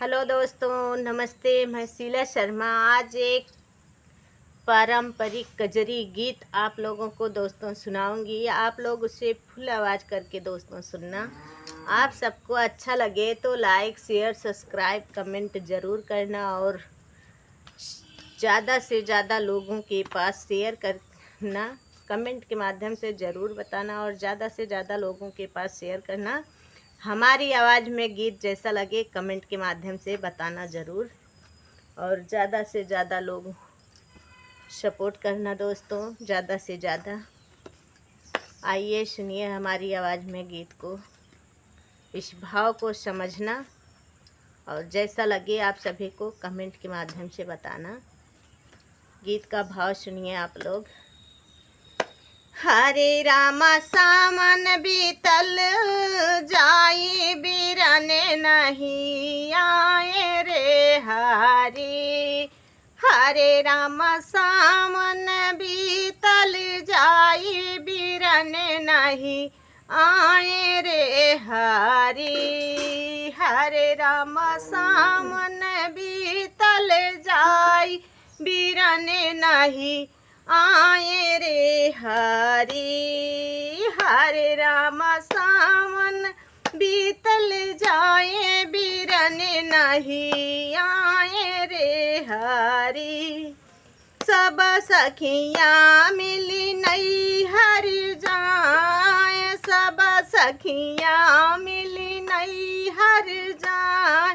Hello दोस्तों, नमस्ते। मैं शीला शर्मा आज एक पारंपरिक कजरी गीत आप लोगों को दोस्तों सुनाऊंगी। आप लोग उसे फुल आवाज़ करके दोस्तों सुनना। आप सबको अच्छा लगे तो लाइक, शेयर, सब्सक्राइब, कमेंट ज़रूर करना और ज़्यादा से ज़्यादा लोगों के पास शेयर करना। कमेंट के माध्यम से ज़रूर बताना और ज़्यादा से ज़्यादा लोगों के पास शेयर करना। हमारी आवाज़ में गीत जैसा लगे कमेंट के माध्यम से बताना ज़रूर और ज़्यादा से ज़्यादा लोग सपोर्ट करना दोस्तों, ज़्यादा से ज़्यादा। आइए सुनिए हमारी आवाज़ में गीत को, इस भाव को समझना और जैसा लगे आप सभी को कमेंट के माध्यम से बताना। गीत का भाव सुनिए आप लोग। हरे रामा सामन बीतल जाई बिरने नहीं आए रे हरी। हरे रामा सामन बीतल जाई बिरने नहीं आए रे हरी। हरे रामा सामन बीतल जाई बिरने नहीं आए रे हरी। हरे राम सावन बीतल जाए बिरने नहीं आए रे हरी। सब सखियाँ मिली नई हरि जाए, सब सखियाँ मिली नई हरि जाए।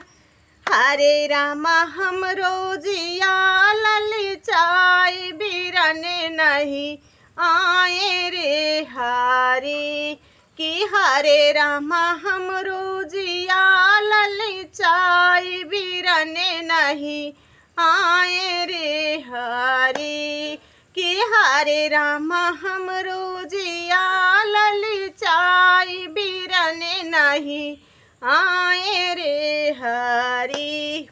हरे रामा हम रोजिया ललचाई बिरने नहीं आए रे हरी। कि हरे रामा हम रोजिया ललचाई बिरने नहीं आए रे हरी। कि हरे रामा हम रोजिया ललचाई बिरने नहीं आए रे हरी।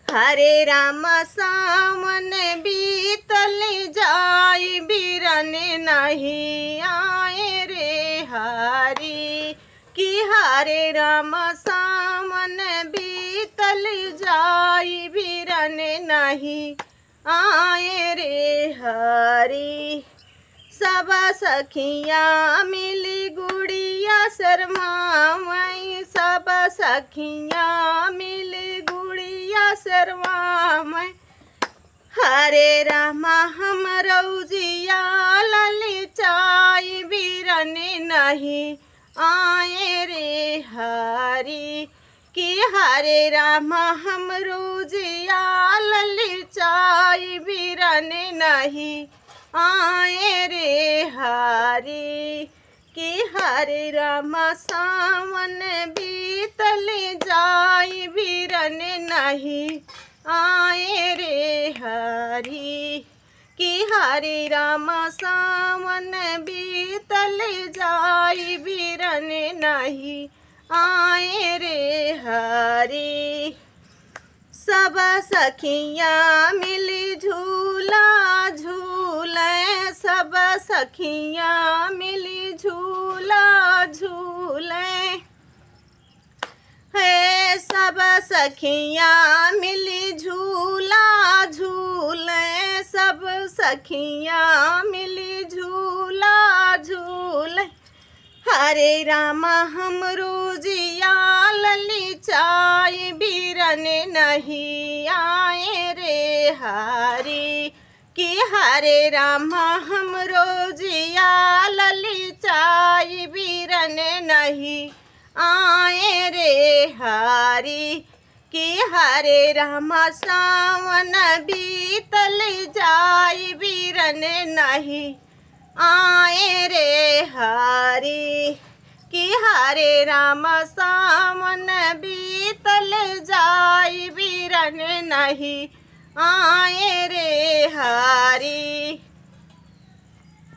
हरे राम सावन बीतल जाई बिरने नहीं आए रे हरी। कि हरे राम सावन बीतल जाई बिरने नहीं आए रे हरी। सब सखियाँ मिली गुड़िया शर्माई, सब सखियाँ मिली गुड़िया शर्माई। हरे रामा हम रौजिया ललचाई बिरने नहीं आए रे हरी। कि हरे रामा हम रोजिया ललचाई बिरने नहीं आए रे हरी। कि हरे रामा सावन बीतल जाई बिरने नहीं आए रे हरी। कि हरे रामा सावन बीतल जाई बिरने नहीं आए रे हरी। सब सखियाँ मिली झूला झूले, सब सखियाँ मिली झूला झूले। है सब सखियाँ मिली झूला झूले, सब सखियाँ मिली झूला झूले। हरे रामा हम रोजिया ललचाई बिरने नहीं आए रे हरी। कि हरे रामा हम रोजिया ललचाई बिरने नहीं आए रे हरी। कि हरे रामा सावन बीतल जाई बिरने नहीं आए रे हरी। कि हरे राम सावन बीतल जाई बिरने नहीं आए रे हरी।